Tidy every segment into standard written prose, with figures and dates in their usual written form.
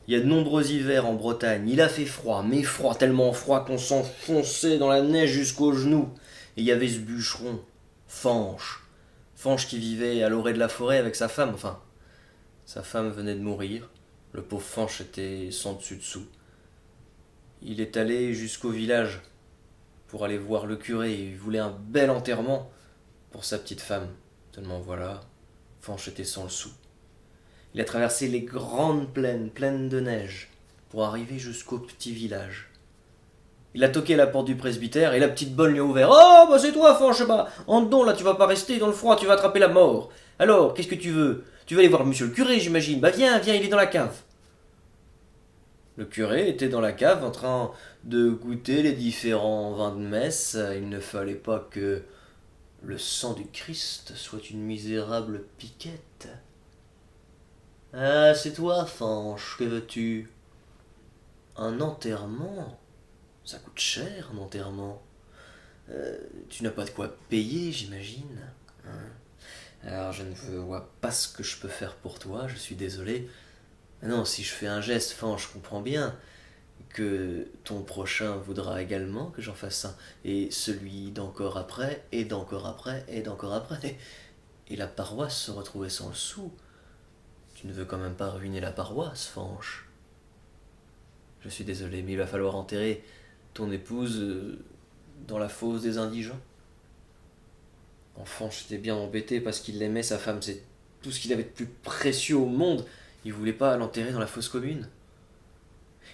Il y a de nombreux hivers en Bretagne. Il a fait froid, mais froid, tellement froid qu'on s'enfonçait dans la neige jusqu'aux genoux. Et il y avait ce bûcheron, Fanche. Fanche qui vivait à l'orée de la forêt avec sa femme. Enfin, sa femme venait de mourir. Le pauvre Fanche était sans dessus dessous. Il est allé jusqu'au village pour aller voir le curé. Il voulait un bel enterrement pour sa petite femme. Tellement voilà, Fanche était sans le sou. Il a traversé les grandes plaines, pleines de neige, pour arriver jusqu'au petit village. Il a toqué à la porte du presbytère et la petite bonne lui a ouvert. Oh, bah c'est toi, Fanche, bah, entre donc là, tu vas pas rester dans le froid, tu vas attraper la mort. Alors, qu'est-ce que tu veux? Tu vas aller voir monsieur le curé, j'imagine. Bah viens, viens, il est dans la cave. Le curé était dans la cave en train de goûter les différents vins de messe. Il ne fallait pas que le sang du Christ soit une misérable piquette. Ah, c'est toi, Fanche, que veux-tu? Un enterrement? Ça coûte cher, un enterrement. Tu n'as pas de quoi payer, j'imagine. Hein. Alors, je ne vois pas ce que je peux faire pour toi, je suis désolé. Mais non, si je fais un geste, Fanche, je comprends bien que ton prochain voudra également que j'en fasse un. Et celui d'encore après, et d'encore après, et d'encore après. Et la paroisse se retrouvait sans le sou. Tu ne veux quand même pas ruiner la paroisse, Fanche. Je suis désolé, mais il va falloir enterrer ton épouse dans la fosse des indigents. Fanche était bien embêté parce qu'il aimait sa femme, c'est tout ce qu'il avait de plus précieux au monde. Il voulait pas l'enterrer dans la fosse commune.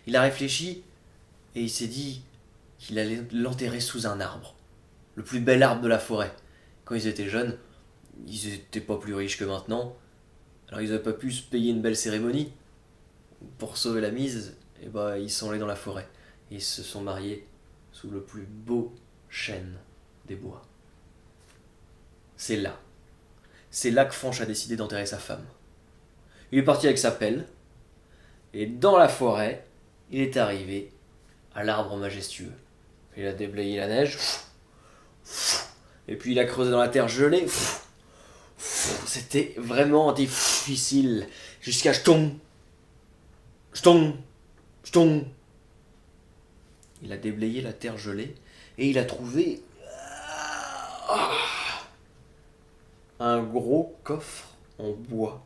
Il a réfléchi et il s'est dit qu'il allait l'enterrer sous un arbre, le plus bel arbre de la forêt. Quand ils étaient jeunes, ils étaient pas plus riches que maintenant, alors ils n'avaient pas pu se payer une belle cérémonie. Pour sauver la mise, et bah, ils sont allés dans la forêt et ils se sont mariés sous le plus beau chêne des bois. C'est là. C'est là que Fanche a décidé d'enterrer sa femme. Il est parti avec sa pelle, et dans la forêt, il est arrivé à l'arbre majestueux. Il a déblayé la neige, et puis il a creusé dans la terre gelée. C'était vraiment difficile. Jusqu'à jeton, jeton, jeton. Il a déblayé la terre gelée, et il a trouvé un gros coffre en bois,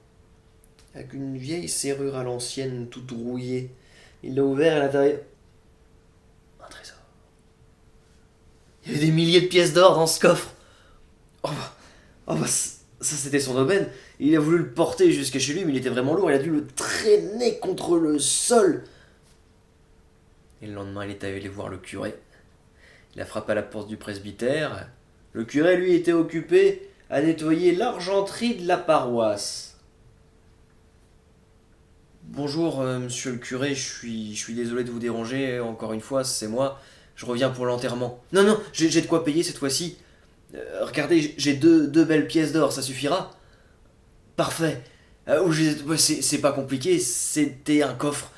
avec une vieille serrure à l'ancienne, toute rouillée. Il l'a ouvert et à l'intérieur, un trésor. Il y avait des milliers de pièces d'or dans ce coffre. Ça c'était son aubaine. Il a voulu le porter jusqu'à chez lui, mais il était vraiment lourd. Il a dû le traîner contre le sol. Et le lendemain, il est allé voir le curé. Il a frappé à la porte du presbytère. Le curé, lui, était occupé à nettoyer l'argenterie de la paroisse. Bonjour, monsieur le curé, je suis désolé de vous déranger, encore une fois, c'est moi. Je reviens pour l'enterrement. Non, non, j'ai de quoi payer cette fois-ci. Regardez, j'ai deux belles pièces d'or, ça suffira? Parfait. C'est pas compliqué, c'était un coffre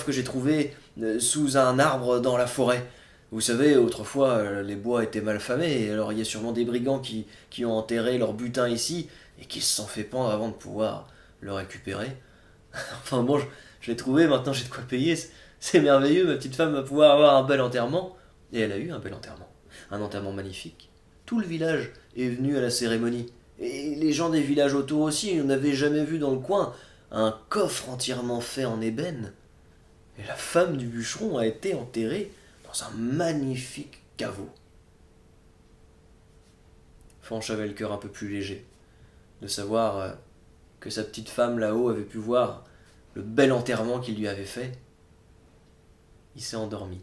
que j'ai trouvé sous un arbre dans la forêt. Vous savez, autrefois, les bois étaient mal famés, alors il y a sûrement des brigands qui ont enterré leur butin ici et qui se sont fait pendre avant de pouvoir le récupérer. Enfin bon, je l'ai trouvé, maintenant j'ai de quoi payer, c'est merveilleux, ma petite femme va pouvoir avoir un bel enterrement. Et elle a eu un bel enterrement, un enterrement magnifique. Tout le village est venu à la cérémonie. Et les gens des villages autour aussi, on n'avait jamais vu dans le coin un coffre entièrement fait en ébène. Et la femme du bûcheron a été enterrée dans un magnifique caveau. Fanche avait le cœur un peu plus léger de savoir que sa petite femme là-haut avait pu voir le bel enterrement qu'il lui avait fait. Il s'est endormi.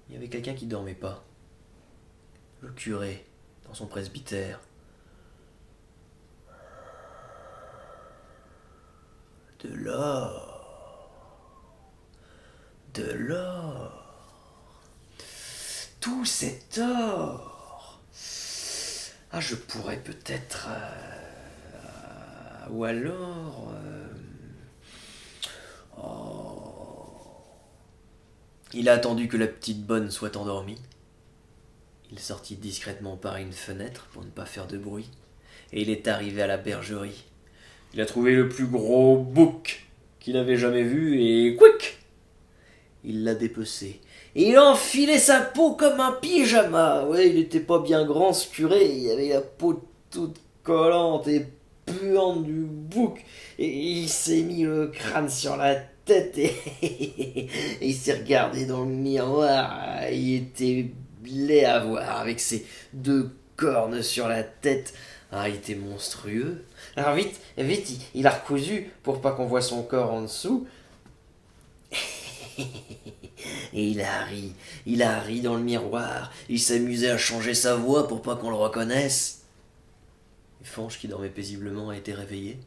Il y avait quelqu'un qui dormait pas. Le curé, dans son presbytère. De l'or. De l'or. Tout cet or. Ah, je pourrais peut-être... ou alors... oh. Il a attendu que la petite bonne soit endormie. Il sortit discrètement par une fenêtre pour ne pas faire de bruit. Et il est arrivé à la bergerie. Il a trouvé le plus gros bouc qu'il n'avait jamais vue, et quick, il l'a dépecé. Et il a enfilé sa peau comme un pyjama. Ouais, il était pas bien grand ce curé, il avait la peau toute collante et puante du bouc. Et il s'est mis le crâne sur la tête et, et il s'est regardé dans le miroir. Il était laid à voir avec ses deux cornes sur la tête. Ah, il était monstrueux. Alors vite, vite, il a recousu pour pas qu'on voit son corps en dessous. Et il a ri dans le miroir, il s'amusait à changer sa voix pour pas qu'on le reconnaisse. Et Fanche, qui dormait paisiblement, a été réveillé.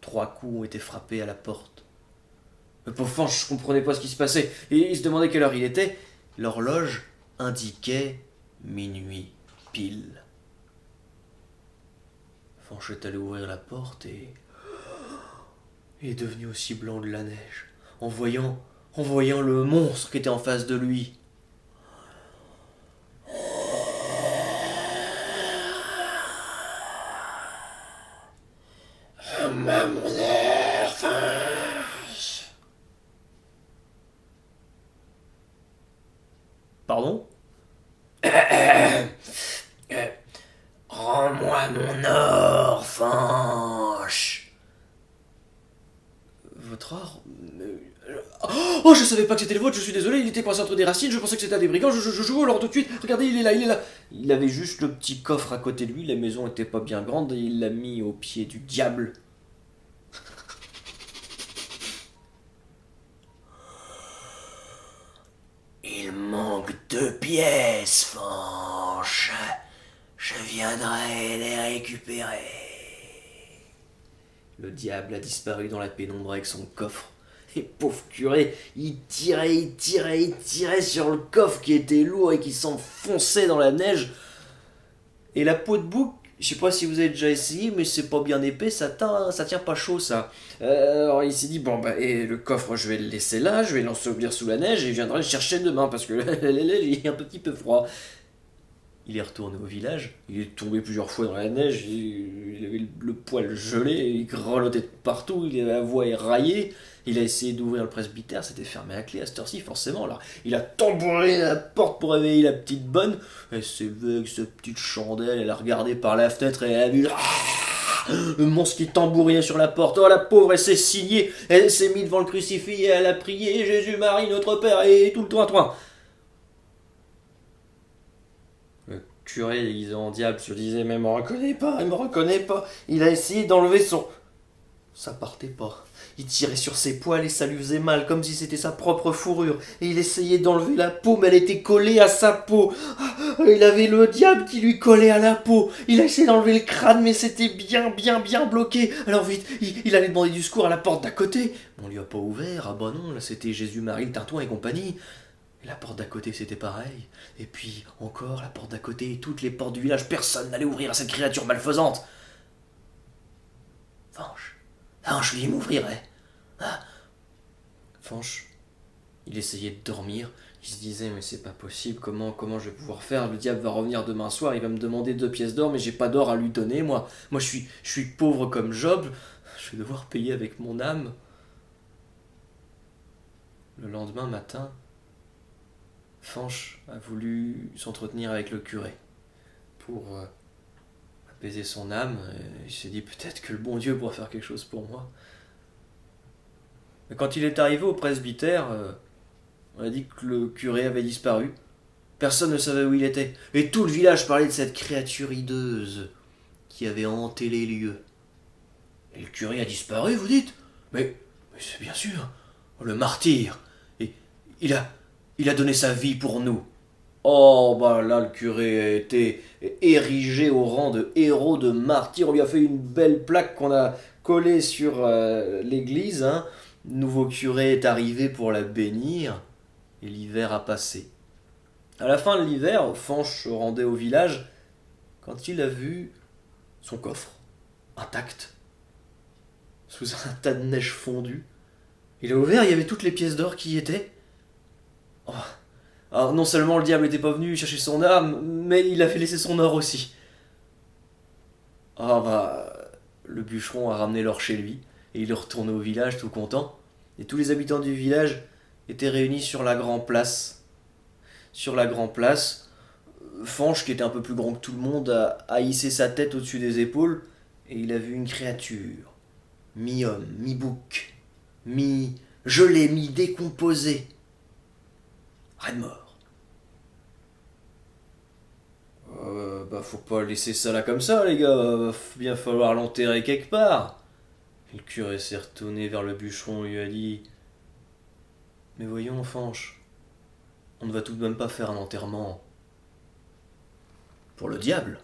3 coups ont été frappés à la porte. Le pauvre Fanche comprenait pas ce qui se passait, et il se demandait quelle heure il était. L'horloge indiquait minuit pile. Fanche est allé ouvrir la porte et il est devenu aussi blanc de la neige, en voyant le monstre qui était en face de lui. Pardon? Rends-moi mon or, Fanche. Votre or? Oh, je savais pas que c'était le vôtre, je suis désolé, il était coincé entre des racines, je pensais que c'était des brigands, je vous le rends tout de suite, regardez, il est là, il est là. Il avait juste le petit coffre à côté de lui, la maison était pas bien grande, et il l'a mis au pied du diable. Il manque 2 pièces, Fanche. Je viendrai les récupérer. Le diable a disparu dans la pénombre avec son coffre. Et pauvre curé, il tirait sur le coffre qui était lourd et qui s'enfonçait dans la neige. Et la peau de bouc, je sais pas si vous avez déjà essayé, mais c'est pas bien épais, ça tient pas chaud ça. Alors il s'est dit, bon bah, et le coffre je vais le laisser là, je vais l'ensevelir sous la neige et je viendrai le chercher demain parce que il est un petit peu froid. Il est retourné au village, il est tombé plusieurs fois dans la neige, il avait le poil gelé, il grelottait de partout, il avait la voix éraillée, il a essayé d'ouvrir le presbytère, c'était fermé à clé à cette heure-ci forcément. Alors il a tambouré la porte pour réveiller la petite bonne, elle s'est levée avec sa petite chandelle, elle a regardé par la fenêtre et elle a vu le monstre qui tambourinait sur la porte. Oh la pauvre, elle s'est signée, elle s'est mise devant le crucifix et elle a prié Jésus, Marie, notre Père et tout le toin. Le curé déguisé en diable se disait mais elle me reconnaît pas. Il a essayé d'enlever son... Ça partait pas. Il tirait sur ses poils et ça lui faisait mal, comme si c'était sa propre fourrure. Et il essayait d'enlever la peau, mais elle était collée à sa peau. Il avait le diable qui lui collait à la peau. Il a essayé d'enlever le crâne, mais c'était bien bloqué. Alors vite, il allait demander du secours à la porte d'à côté. On lui a pas ouvert. Ah bah non, là c'était Jésus, Marie, le Tintouin et compagnie. Et la porte d'à côté, c'était pareil. Et puis, encore, la porte d'à côté, toutes les portes du village, personne n'allait ouvrir à cette créature malfaisante. Fanche, lui m'ouvrirait. Ah. Fanche, il essayait de dormir. Il se disait, mais c'est pas possible, comment je vais pouvoir faire? Le diable va revenir demain soir, il va me demander 2 pièces d'or, mais j'ai pas d'or à lui donner, moi. Moi, je suis pauvre comme Job. Je vais devoir payer avec mon âme. Le lendemain matin, Fanche a voulu s'entretenir avec le curé pour apaiser son âme. Il s'est dit peut-être que le bon Dieu pourra faire quelque chose pour moi. Mais quand il est arrivé au presbytère, on a dit que le curé avait disparu. Personne ne savait où il était. Et tout le village parlait de cette créature hideuse qui avait hanté les lieux. Et le curé a disparu, vous dites? Mais c'est bien sûr, le martyr. Et il a donné sa vie pour nous. Oh, bah là, le curé a été érigé au rang de héros, de martyr. On lui a fait une belle plaque qu'on a collée sur l'église. Hein. Le nouveau curé est arrivé pour la bénir et l'hiver a passé. À la fin de l'hiver, Fanche se rendait au village quand il a vu son coffre, intact, sous un tas de neige fondue. Il a ouvert, il y avait toutes les pièces d'or qui y étaient. Oh. Alors, non seulement le diable n'était pas venu chercher son âme, mais il a fait laisser son or aussi. Ah bah, le bûcheron a ramené l'or chez lui, Et il est retourné au village tout content. Et tous les habitants du village étaient réunis sur la grande place. Sur la grande place, Fanche, qui était un peu plus grand que tout le monde, a hissé sa tête au-dessus des épaules et il a vu une créature, mi-homme, mi-bouc, mi-gelé, mi-décomposé, raide mort. Bah faut pas laisser ça là comme ça les gars, va bien falloir l'enterrer quelque part. Et le curé s'est retourné vers le bûcheron et lui a dit: Mais voyons Fanche, on ne va tout de même pas faire un enterrement pour le diable.